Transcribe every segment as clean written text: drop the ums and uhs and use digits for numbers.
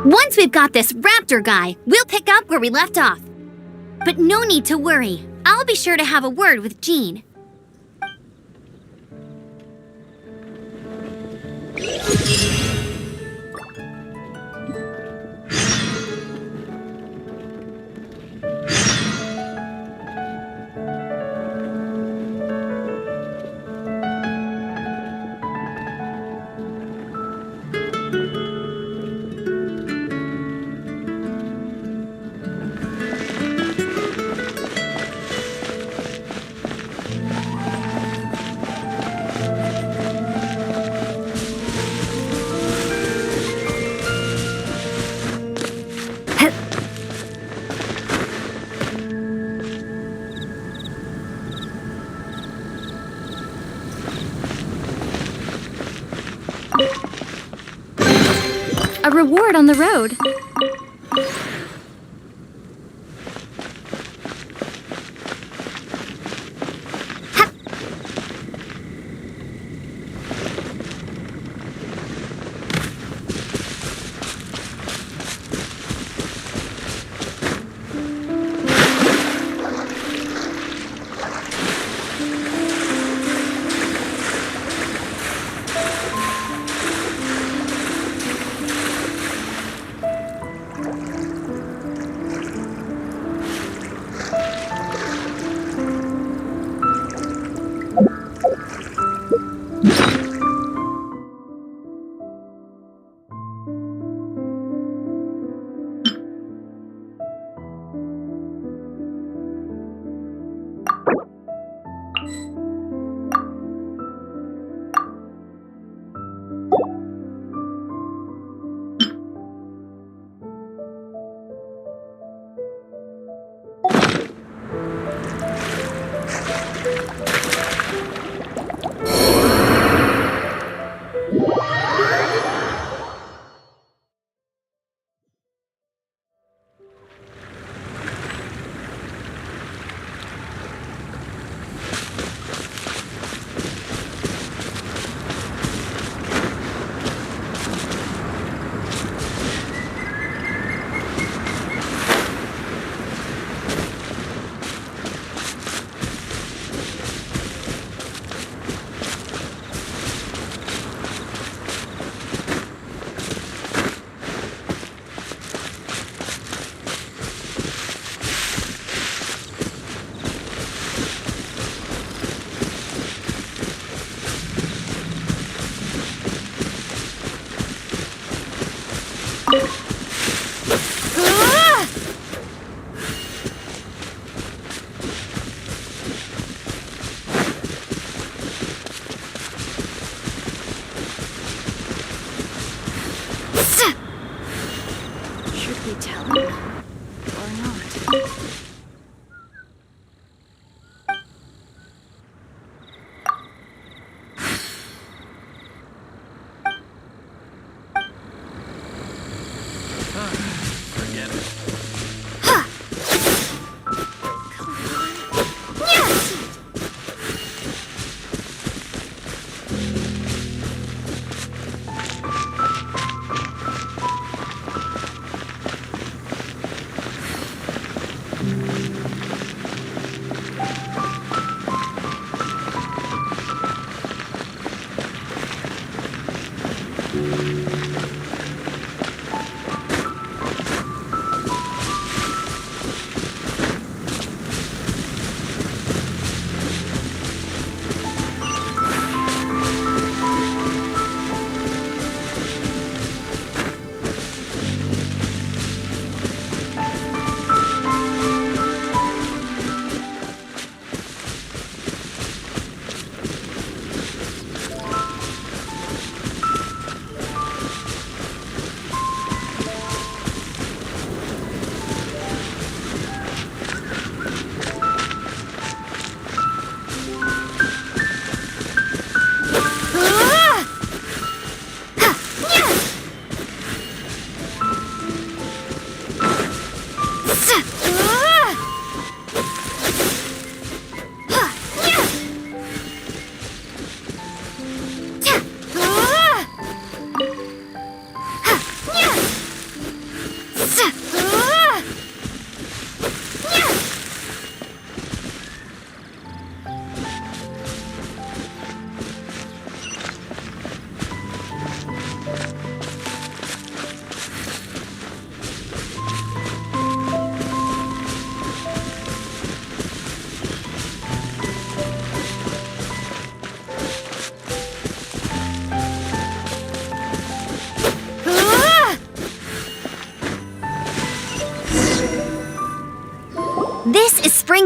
Once we've got this raptor guy, we'll pick up where we left off. But no need to worry. I'll be sure to have a word with Jean. A reward on the road.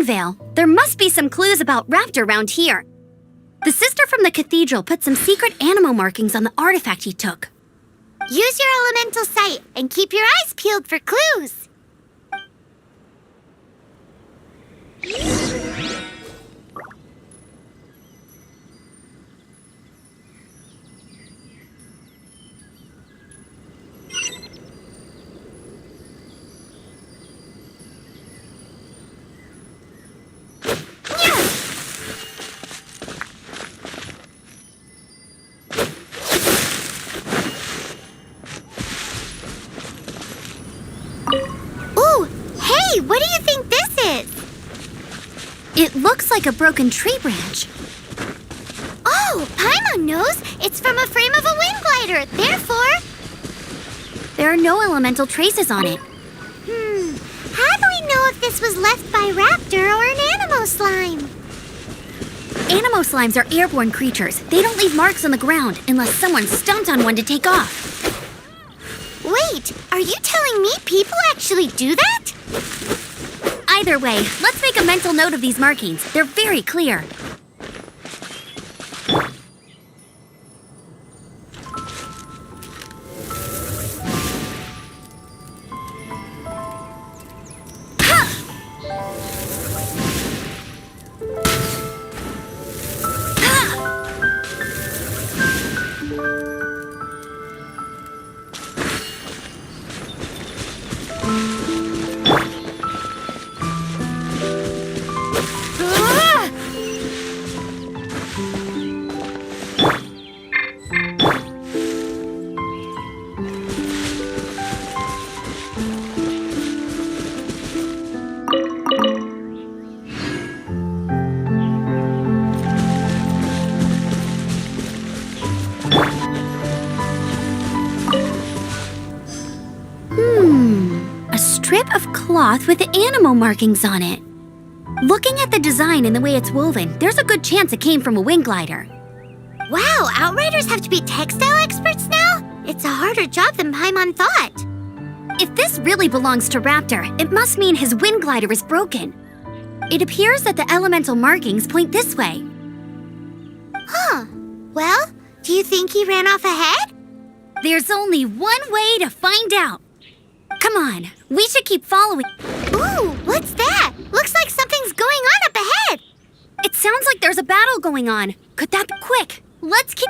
Vale. There must be some clues about Raptor around here. The sister from the cathedral put some secret animal markings on the artifact he took. Use your elemental sight and keep your eyes peeled for clues. Ooh, hey, what do you think this is? It looks like a broken tree branch. Oh, Paimon knows. It's from a frame of a wind glider. Therefore... There are no elemental traces on it. How do we know if this was left by Raptor or an Animo slime? Animo slimes are airborne creatures. They don't leave marks on the ground unless someone stomped on one to take off. Wait, are you telling me people actually do that? Either way, let's make a mental note of these markings. They're very clear. A strip of cloth with Animo markings on it. Looking at the design and the way it's woven, there's a good chance it came from a wind glider. Wow, Outriders have to be textile experts now? It's a harder job than Paimon thought. If this really belongs to Raptor, it must mean his wind glider is broken. It appears that the elemental markings point this way. Huh. Well, do you think he ran off ahead? There's only one way to find out. Come on, we should keep following. Ooh, what's that? Looks like something's going on up ahead. It sounds like there's a battle going on. Could that be quick? Let's keep...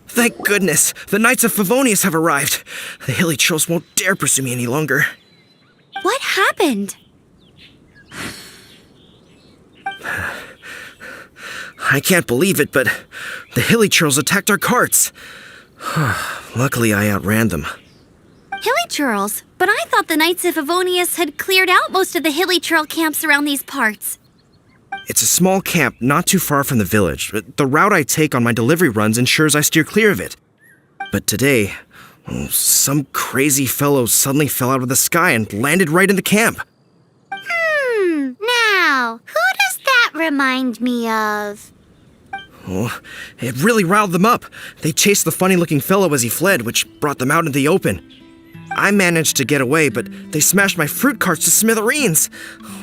Thank goodness, the Knights of Favonius have arrived. The hilly trolls won't dare pursue me any longer. What happened? I can't believe it, but the hilly trolls attacked our carts. Luckily, I outran them. Hilly Churls? But I thought the Knights of Favonius had cleared out most of the Hilly Churl camps around these parts. It's a small camp not too far from the village. The route I take on my delivery runs ensures I steer clear of it. But today, some crazy fellow suddenly fell out of the sky and landed right in the camp. Now, who does that remind me of? Oh, it really riled them up. They chased the funny-looking fellow as he fled, which brought them out into the open. I managed to get away, but they smashed my fruit carts to smithereens.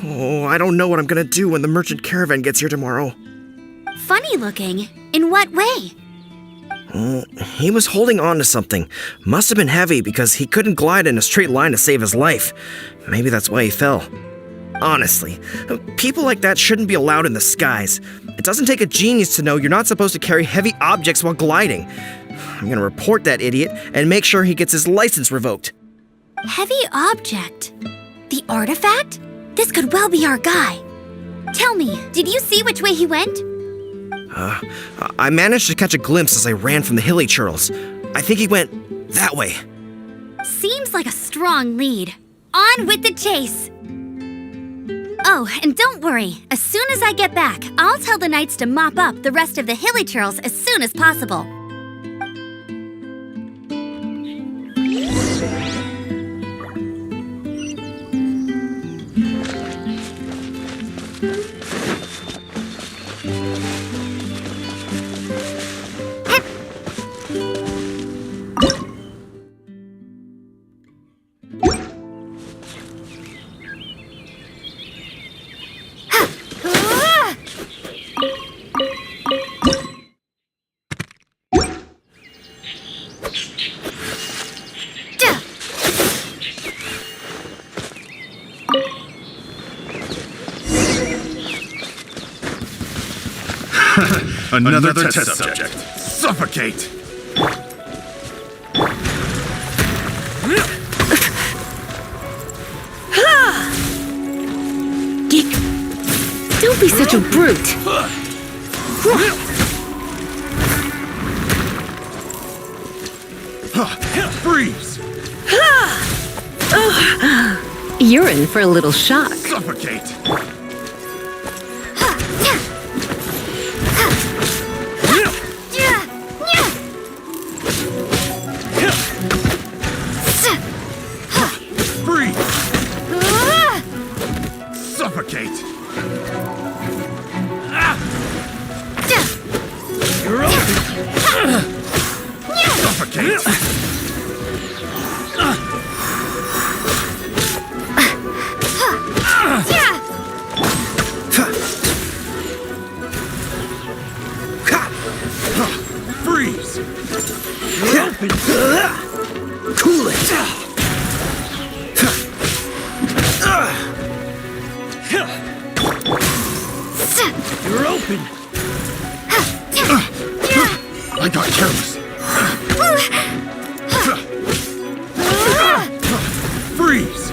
Oh, I don't know what I'm gonna do when the merchant caravan gets here tomorrow. Funny looking. In what way? He was holding on to something. Must have been heavy because he couldn't glide in a straight line to save his life. Maybe that's why he fell. Honestly, people like that shouldn't be allowed in the skies. It doesn't take a genius to know you're not supposed to carry heavy objects while gliding. I'm gonna report that idiot and make sure he gets his license revoked. Heavy object? The artifact? This could well be our guy. Tell me, did you see which way he went? I managed to catch a glimpse as I ran from the hilly churls. I think he went that way. Seems like a strong lead. On with the chase! Oh, and don't worry. As soon as I get back, I'll tell the knights to mop up the rest of the hilly churls as soon as possible. Another test subject. Suffocate! Dick, don't be such a brute. Freeze! You're in for a little shock. Suffocate! Freeze! Suffocate! You're open! Suffocate! Freeze! You're open! Cool it! You're open! I got careless. Freeze! Freeze!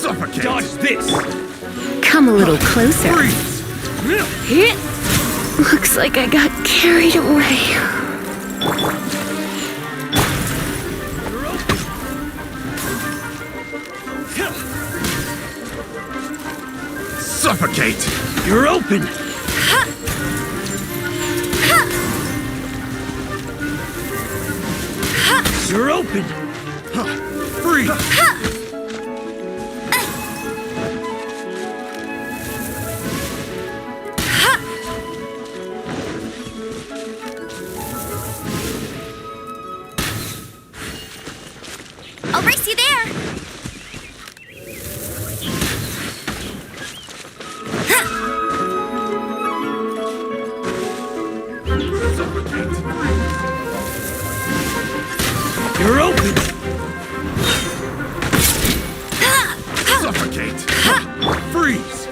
Suffocate! Dodge this! Come a little closer. Freeze! Looks like I got carried away. Suffocate! You're open! You're open! Freeze! I'll race you there! You're open! Suffocate! Freeze!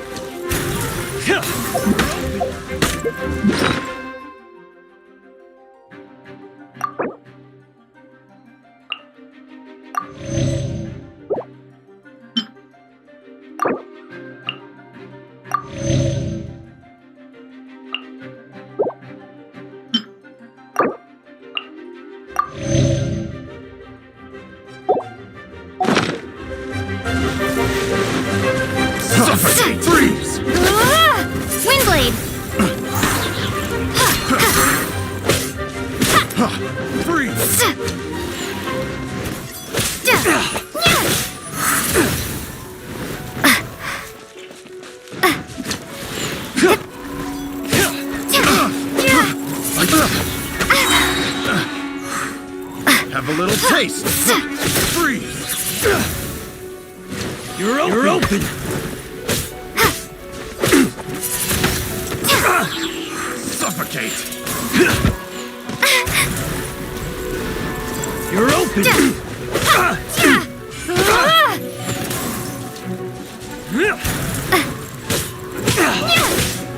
Suffocate! Freeze! Windblade! Freeze! Have a little taste. Freeze. You're open. Suffocate. You're open.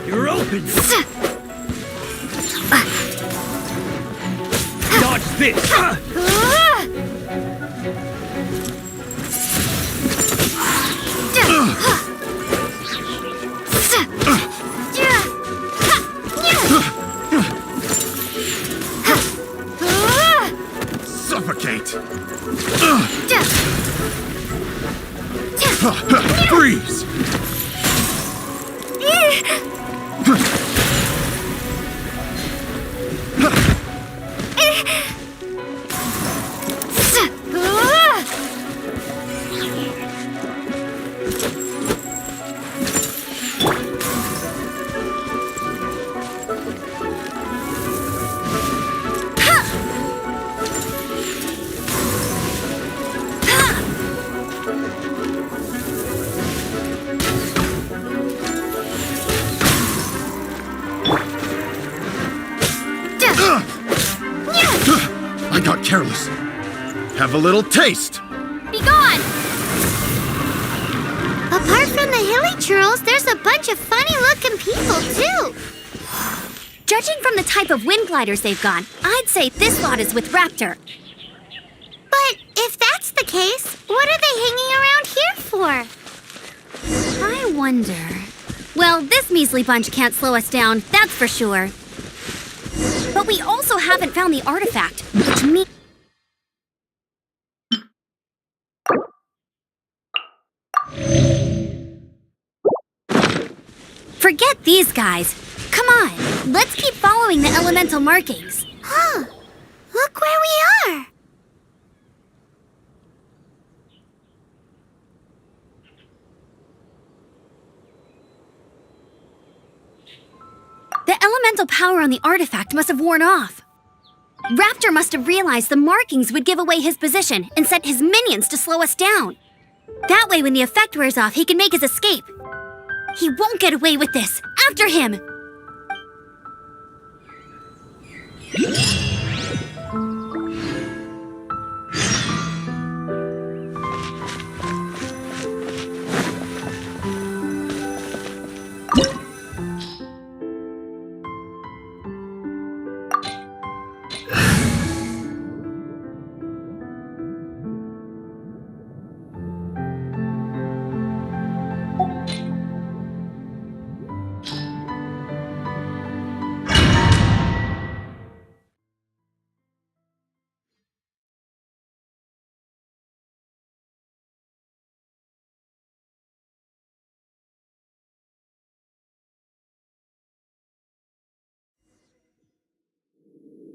You're open. Dodge this. Suffocate. Freeze. I got careless. Have a little taste. Be gone! Apart from the hilly churls, there's a bunch of funny-looking people, too. Judging from the type of wind gliders they've gone, I'd say this lot is with Raptor. But if that's the case, what are they hanging around here for? I wonder... Well, this measly bunch can't slow us down, that's for sure. But we also haven't found the artifact, which means... Forget these guys. Come on, let's keep following the elemental markings. Huh. Look where we are. The elemental power on the artifact must have worn off. Raptor must have realized the markings would give away his position and sent his minions to slow us down. That way, when the effect wears off, he can make his escape. He won't get away with this. After him!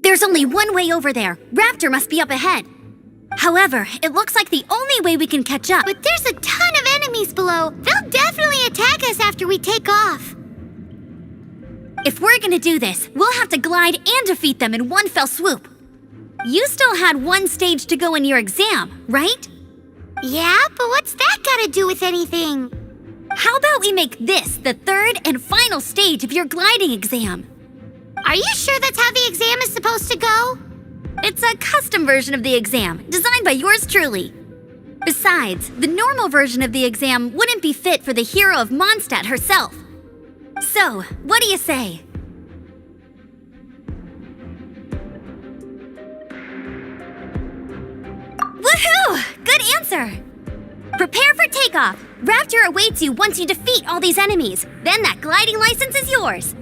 There's only one way over there. Raptor must be up ahead. However, it looks like the only way we can catch up. But there's a ton of enemies below. They'll definitely attack us after we take off. If we're gonna do this, we'll have to glide and defeat them in one fell swoop. You still had one stage to go in your exam, right? Yeah, but what's that got to do with anything? How about we make this the third and final stage of your gliding exam? Are you sure that's how the exam is supposed to go? It's a custom version of the exam, designed by yours truly. Besides, the normal version of the exam wouldn't be fit for the hero of Mondstadt herself. So, what do you say? Woohoo! Good answer! Prepare for takeoff. Raptor awaits you once you defeat all these enemies. Then that gliding license is yours.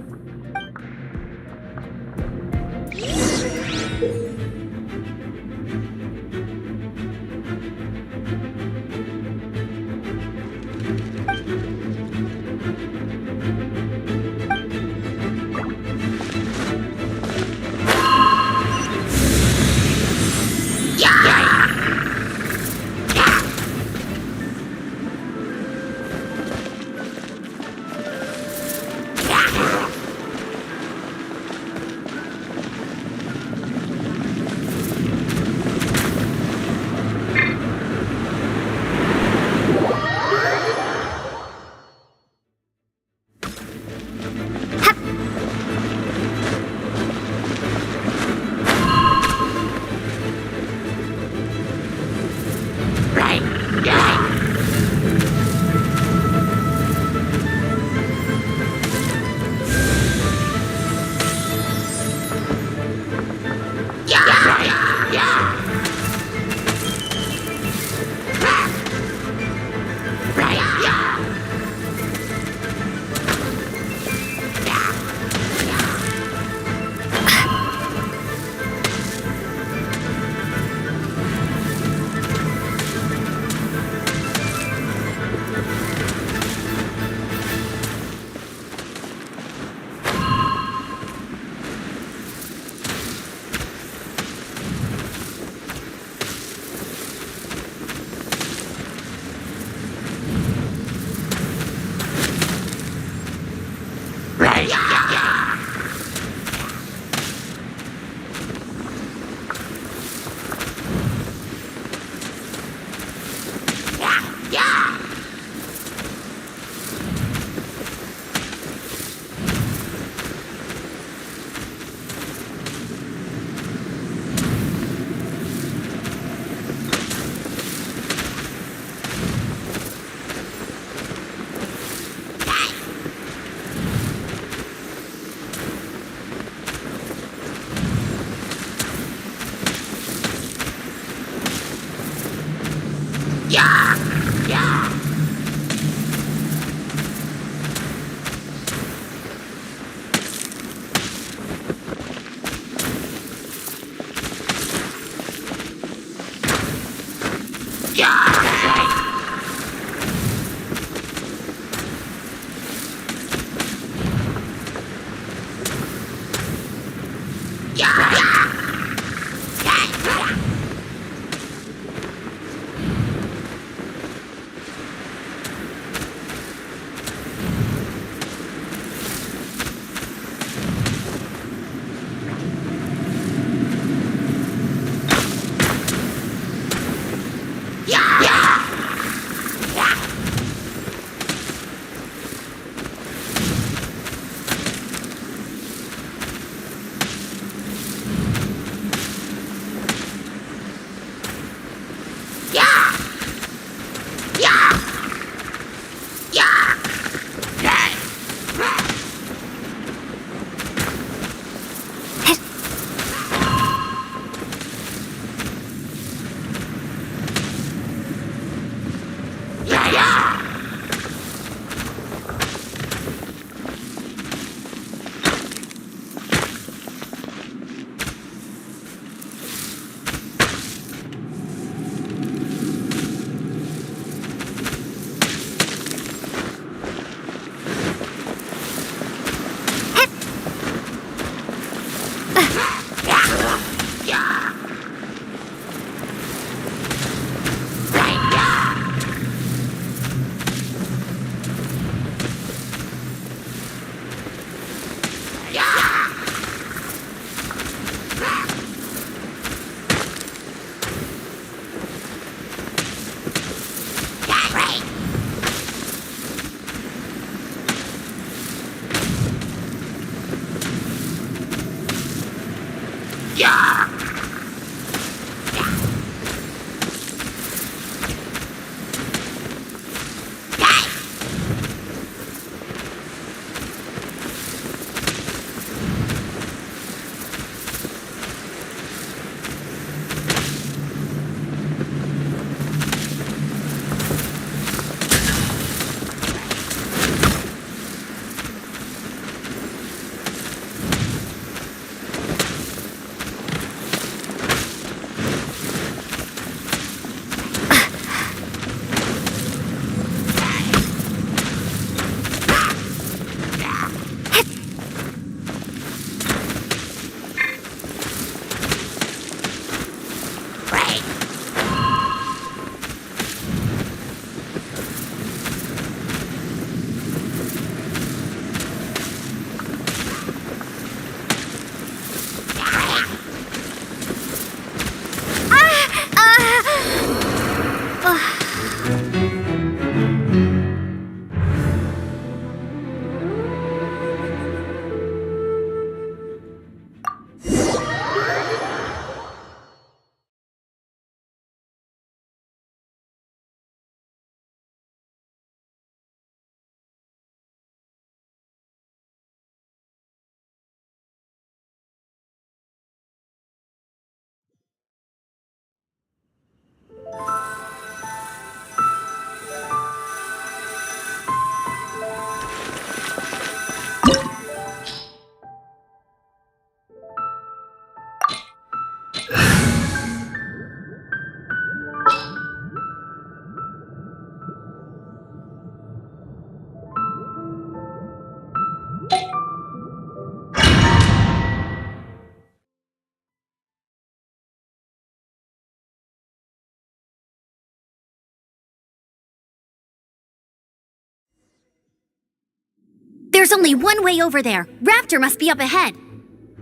There's only one way over there. Raptor must be up ahead.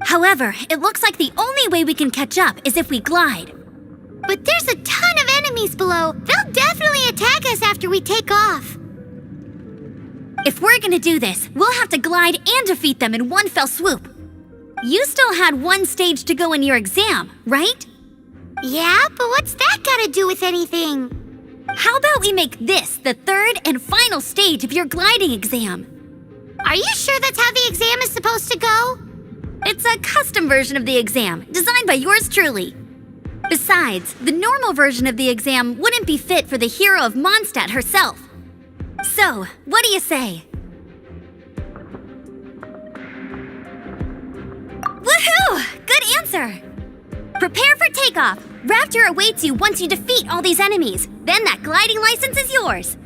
However, it looks like the only way we can catch up is if we glide. But there's a ton of enemies below. They'll definitely attack us after we take off. If we're gonna do this, we'll have to glide and defeat them in one fell swoop. You still had one stage to go in your exam, right? Yeah, but what's that gotta do with anything? How about we make this the third and final stage of your gliding exam? Are you sure that's how the exam is supposed to go? It's a custom version of the exam, designed by yours truly. Besides, the normal version of the exam wouldn't wouldn't be fit for the hero of Mondstadt herself. So, what do you say? Woohoo! Good answer! Prepare for takeoff. Raptor awaits you once you defeat all these enemies. Then that gliding license is yours.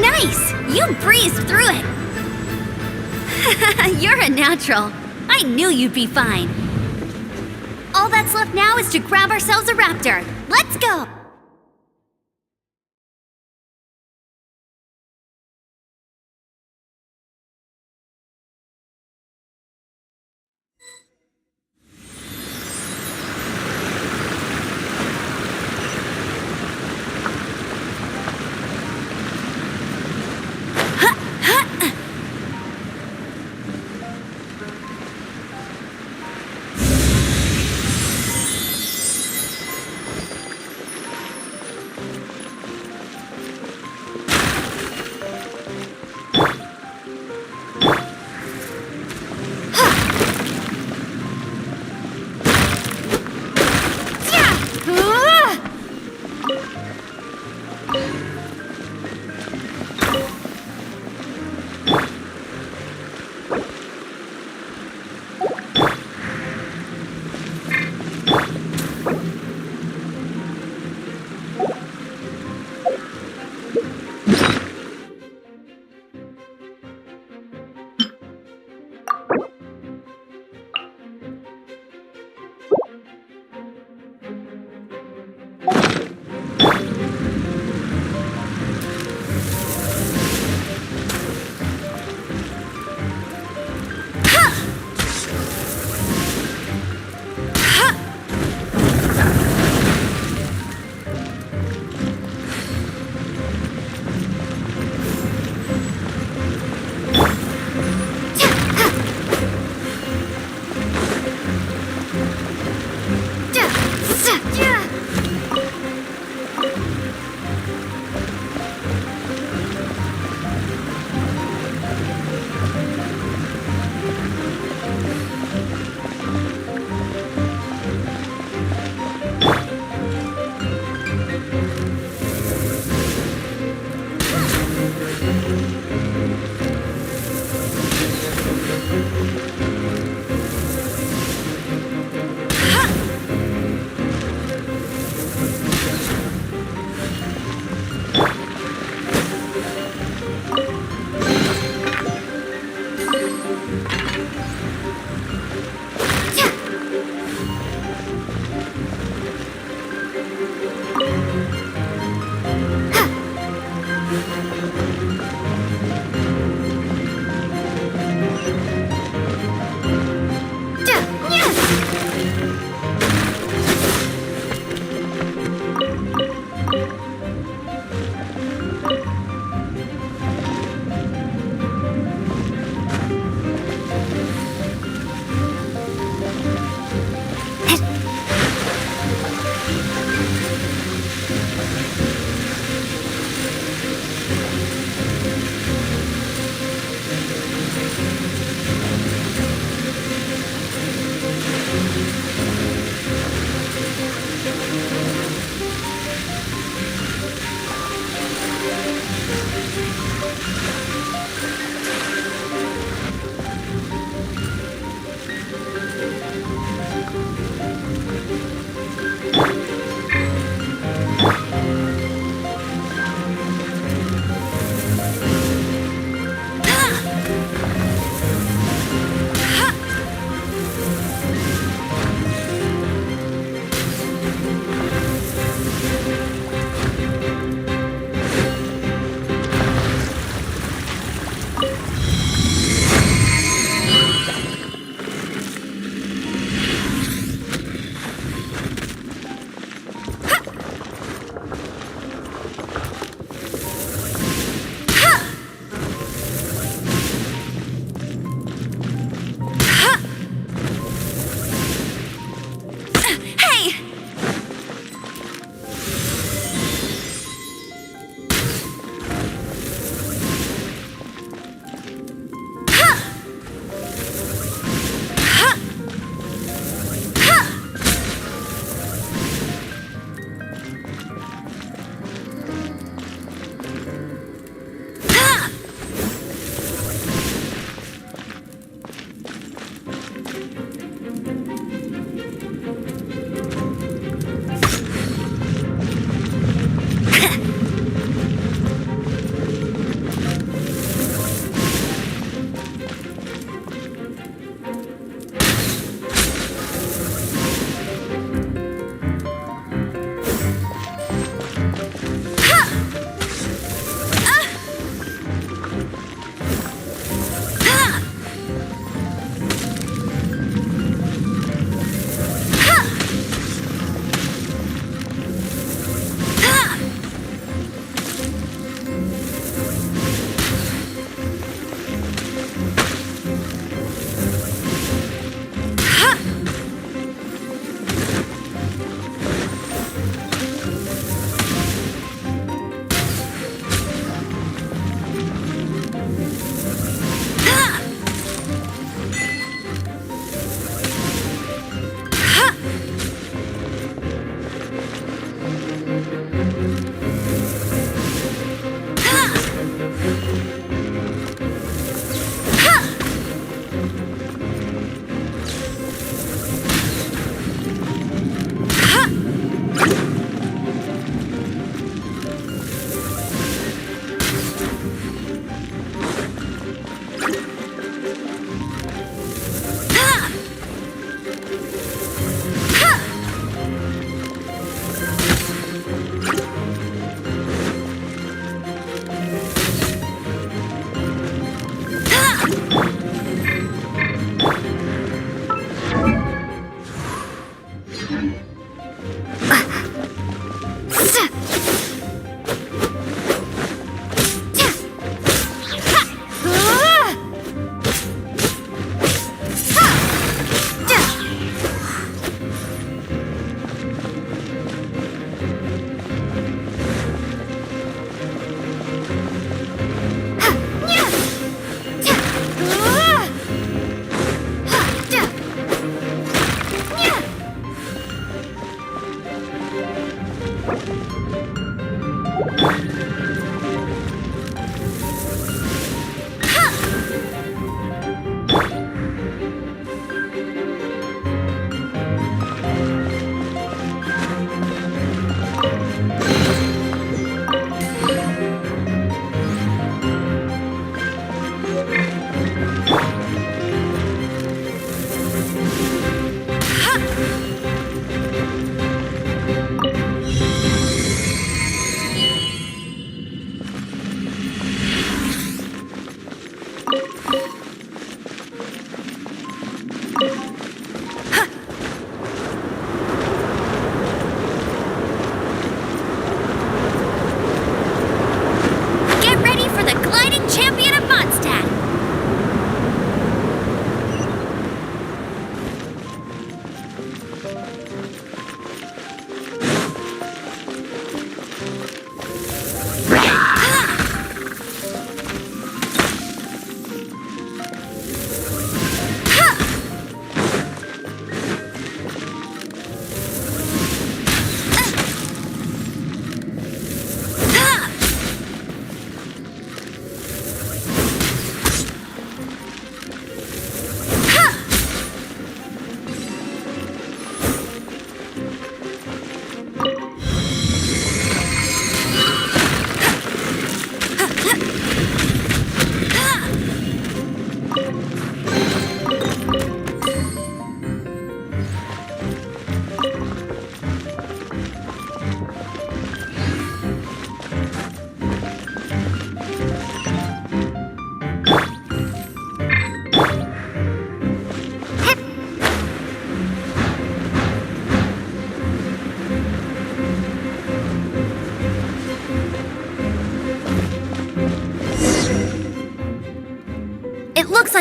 Nice! You breezed through it! You're a natural. I knew you'd be fine. All that's left now is to grab ourselves a raptor. Let's go!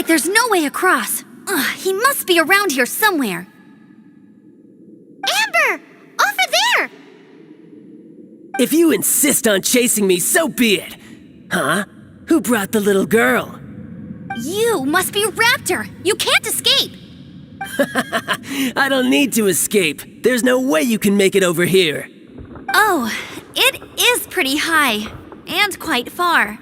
like there's no way across. Ugh, he must be around here somewhere. Amber! Over there! If you insist on chasing me, so be it. Huh? Who brought the little girl? You must be Raptor. You can't escape. I don't need to escape. There's no way you can make it over here. Oh, it is pretty high. And quite far.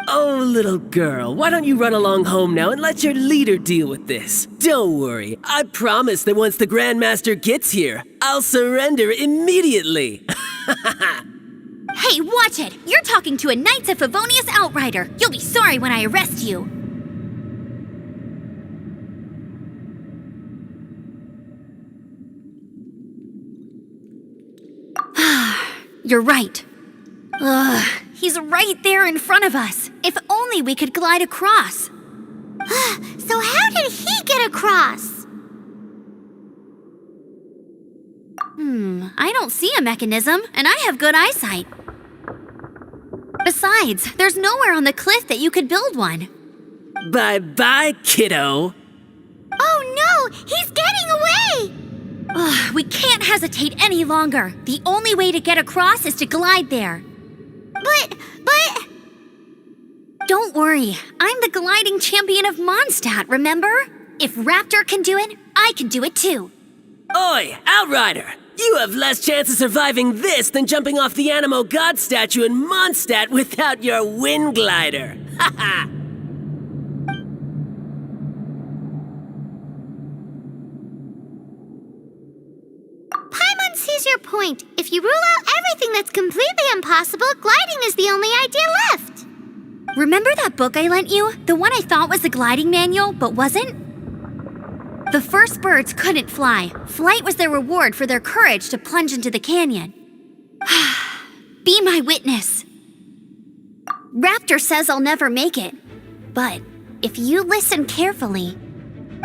Oh, little girl, why don't you run along home now and let your leader deal with this? Don't worry, I promise that once the Grandmaster gets here, I'll surrender immediately. Hey, watch it! You're talking to a Knights of Favonius outrider. You'll be sorry when I arrest you. You're right. Ugh, he's right there in front of us. If only we could glide across. So how did he get across? I don't see a mechanism, and I have good eyesight. Besides, there's nowhere on the cliff that you could build one. Bye-bye, kiddo. Oh no! He's getting away! Ugh, we can't hesitate any longer. The only way to get across is to glide there. But... Don't worry, I'm the gliding champion of Mondstadt, remember? If Raptor can do it, I can do it too. Oi, Outrider! You have less chance of surviving this than jumping off the Animo God statue in Mondstadt without your wind glider. Haha! Paimon sees your point. If you rule out everything that's completely impossible, gliding is the only idea left. Remember that book I lent you? The one I thought was the gliding manual, but wasn't? The first birds couldn't fly. Flight was their reward for their courage to plunge into the canyon. Be my witness. Raptor says I'll never make it. But if you listen carefully...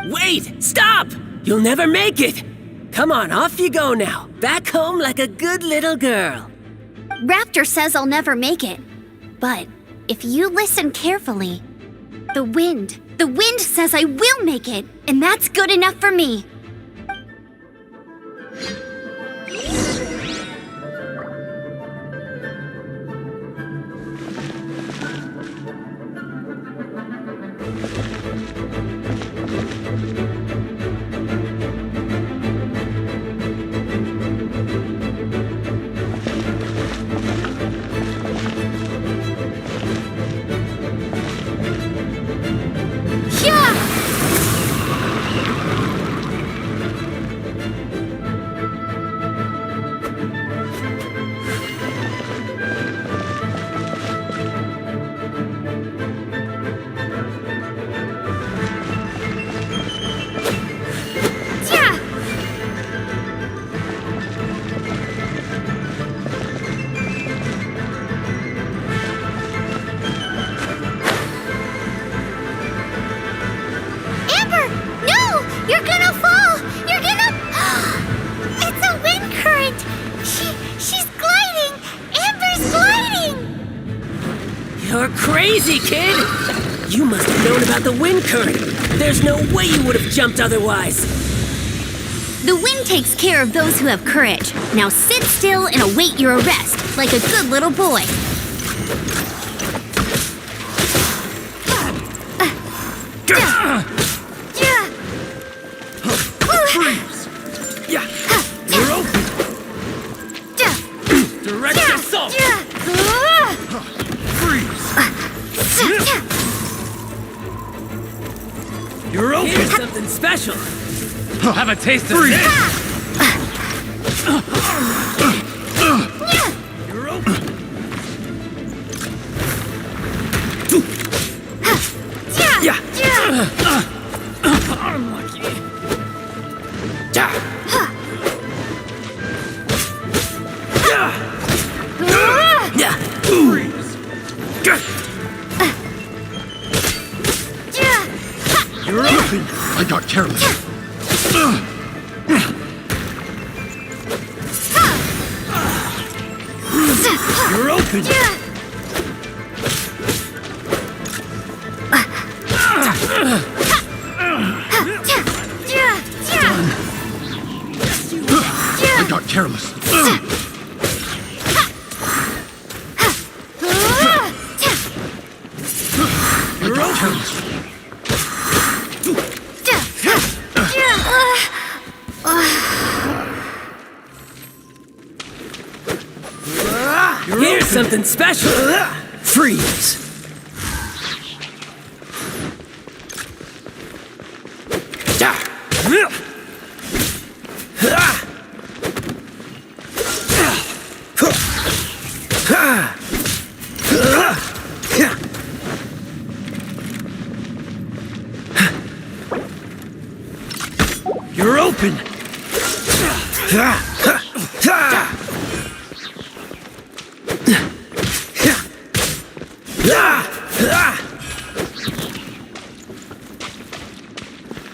Wait! Stop! You'll never make it! Come on, off you go now. Back home like a good little girl. Raptor says I'll never make it. But if you listen carefully, the wind says I will make it, and that's good enough for me. You're crazy, kid! You must have known about the wind current. There's no way you would have jumped otherwise. The wind takes care of those who have courage. Now sit still and await your arrest, like a good little boy. Freeze! Yeah! You're open! Direct assault! Freeze! You're open! Here's something special. Have a taste of this! You're open! Yeah! Unlucky! Freeze! You're open! I got careless. You're open! careless. You're careless. Here's something special. Freeze. You're open.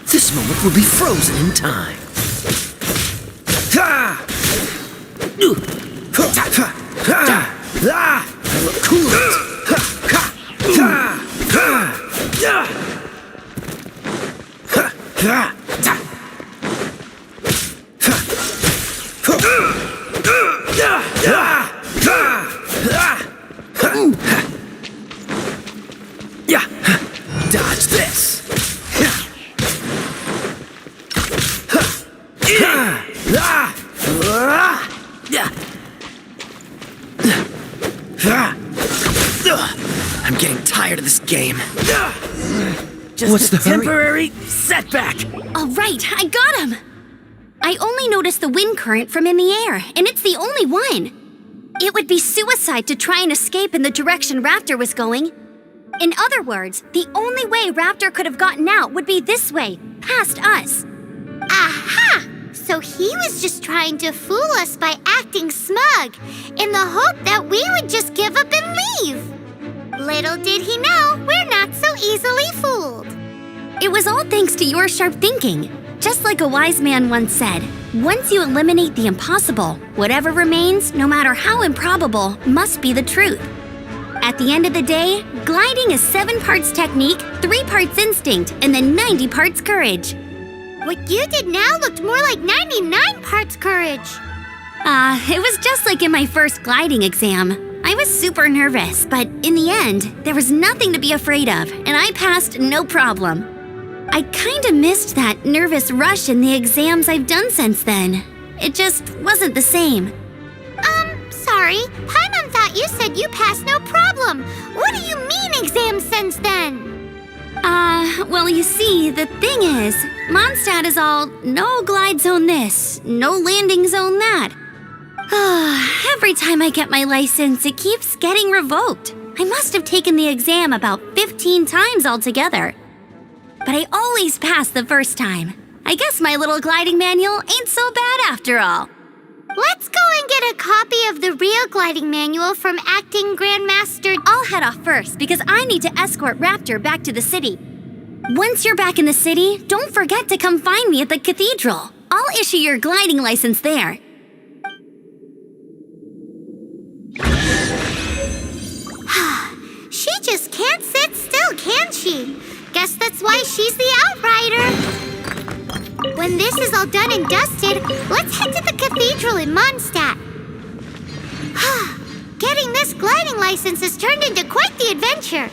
This moment will be frozen in time. Dodge this. I'm getting tired of this game. Just What's a the hurry? temporary setback. All right, I got him! I only noticed the wind current from in the air, and it's the only one. It would be suicide to try and escape in the direction Raptor was going. In other words, the only way Raptor could have gotten out would be this way, past us. Aha! So he was just trying to fool us by acting smug, in the hope that we would just give up and leave. Little did he know, we're not so easily fooled. It was all thanks to your sharp thinking. Just like a wise man once said, once you eliminate the impossible, whatever remains, no matter how improbable, must be the truth. At the end of the day, gliding is 7 parts technique, 3 parts instinct, and then 90 parts courage. What you did now looked more like 99 parts courage. It was just like in my first gliding exam. I was super nervous, but in the end, there was nothing to be afraid of, and I passed no problem. I kinda missed that nervous rush in the exams I've done since then. It just wasn't the same. Sorry, Paimon thought you said you passed no problem. What do you mean exams since then? Well, you see, the thing is, Mondstadt is all no glide zone this, no landing zone that. Every time I get my license, it keeps getting revoked. I must have taken the exam about 15 times altogether. But I always pass the first time. I guess my little gliding manual ain't so bad after all. Let's go and get a copy of the real gliding manual from Acting Grandmaster. I'll head off first because I need to escort Raptor back to the city. Once you're back in the city, don't forget to come find me at the cathedral. I'll issue your gliding license there. She just can't sit still, can she? Guess that's why she's the outrider. When this is all done and dusted, let's head to the cathedral in Mondstadt. Getting this gliding license has turned into quite the adventure.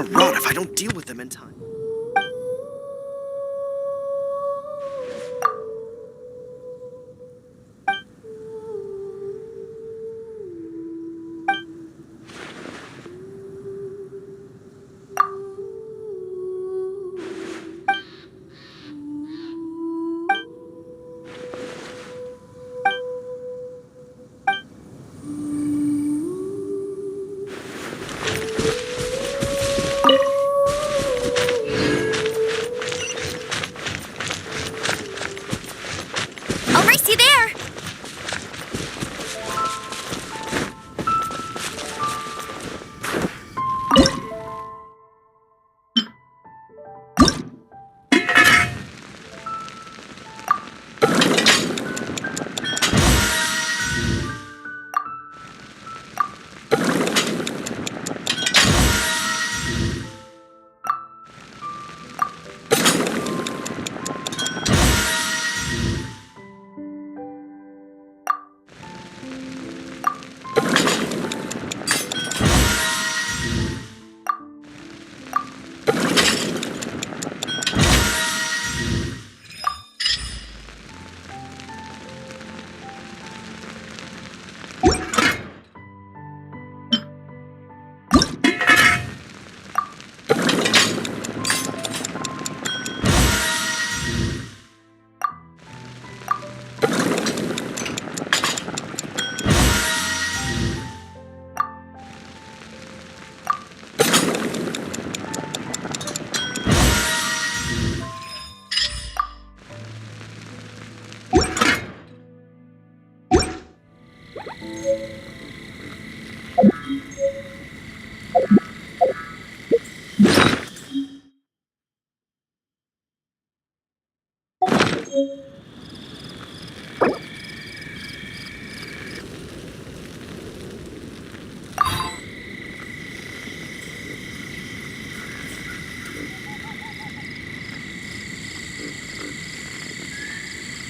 gonna rot if I don't deal with them in time. I'll race you there!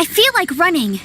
I feel like running.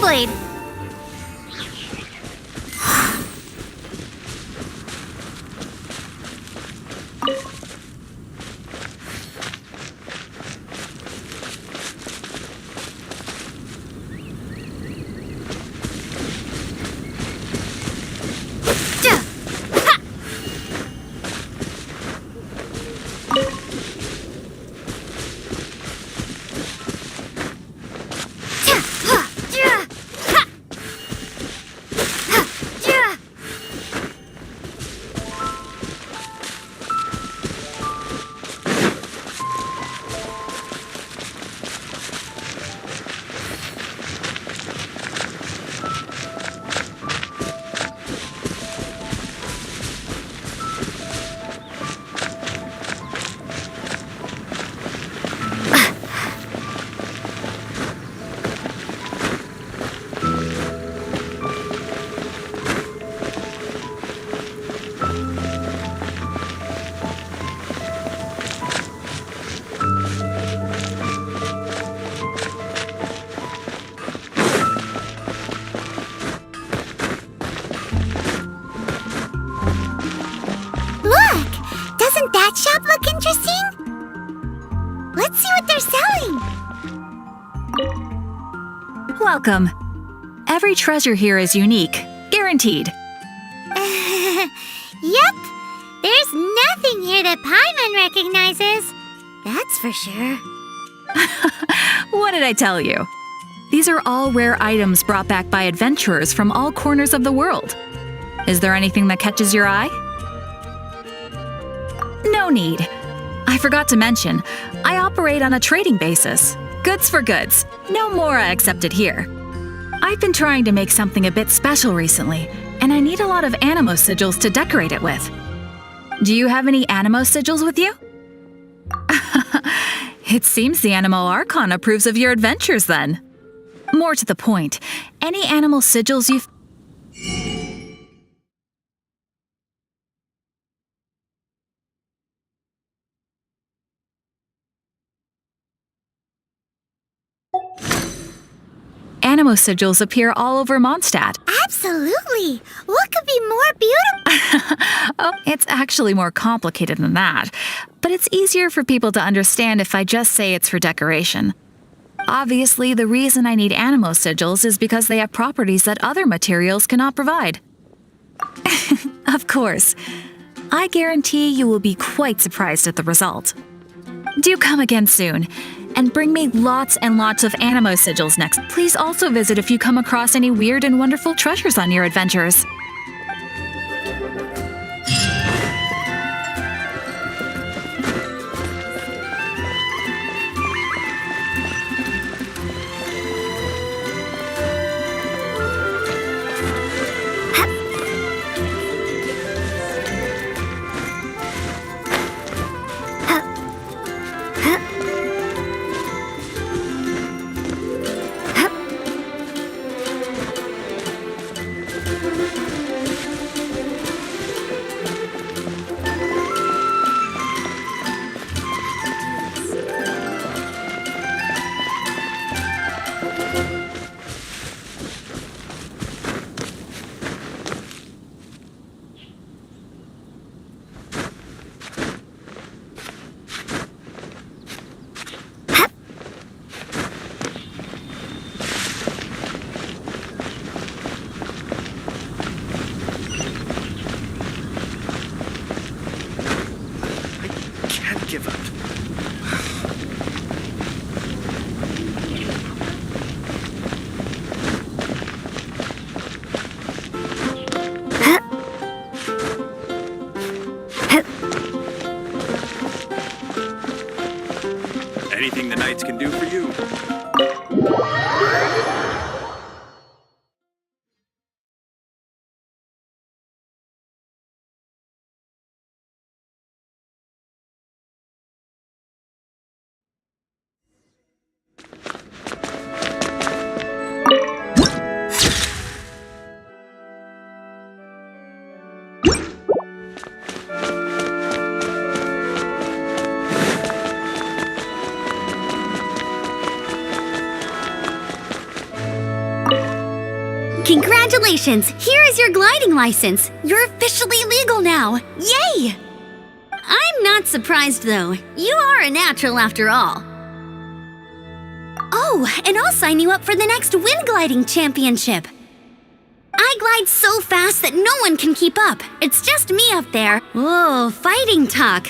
Keyblade. Look! Doesn't that shop look interesting? Let's see what they're selling. Welcome. Every treasure here is unique, guaranteed. Yep. There's nothing here that Paimon recognizes. That's for sure. What did I tell you? These are all rare items brought back by adventurers from all corners of the world. Is there anything that catches your eye? No need. I forgot to mention, I operate on a trading basis. Goods for goods. No Mora accepted here. I've been trying to make something a bit special recently, and I need a lot of animo sigils to decorate it with. Do you have any animo sigils with you? It seems the Animo Archon approves of your adventures then. More to the point, any animal sigils you've... Animo sigils appear all over Mondstadt. Absolutely. What could be more beautiful? Oh, it's actually more complicated than that. But it's easier for people to understand if I just say it's for decoration. Obviously, the reason I need animo sigils is because they have properties that other materials cannot provide. Of course. I guarantee you will be quite surprised at the result. Do come again soon, and bring me lots and lots of animo sigils next. Please also visit if you come across any weird and wonderful treasures on your adventures. Congratulations! Here is your gliding license. You're officially legal now. Yay! I'm not surprised, though. You are a natural after all. Oh, and I'll sign you up for the next wind gliding championship. I glide so fast that no one can keep up. It's just me up there. Whoa, fighting talk.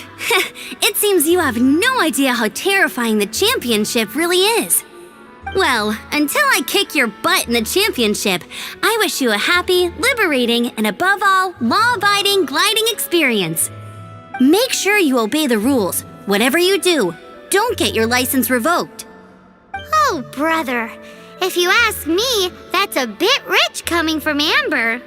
It seems you have no idea how terrifying the championship really is. Well, until I kick your butt in the championship, I wish you a happy, liberating, and above all, law-abiding gliding experience. Make sure you obey the rules. Whatever you do, don't get your license revoked. Oh, brother. If you ask me, that's a bit rich coming from Amber.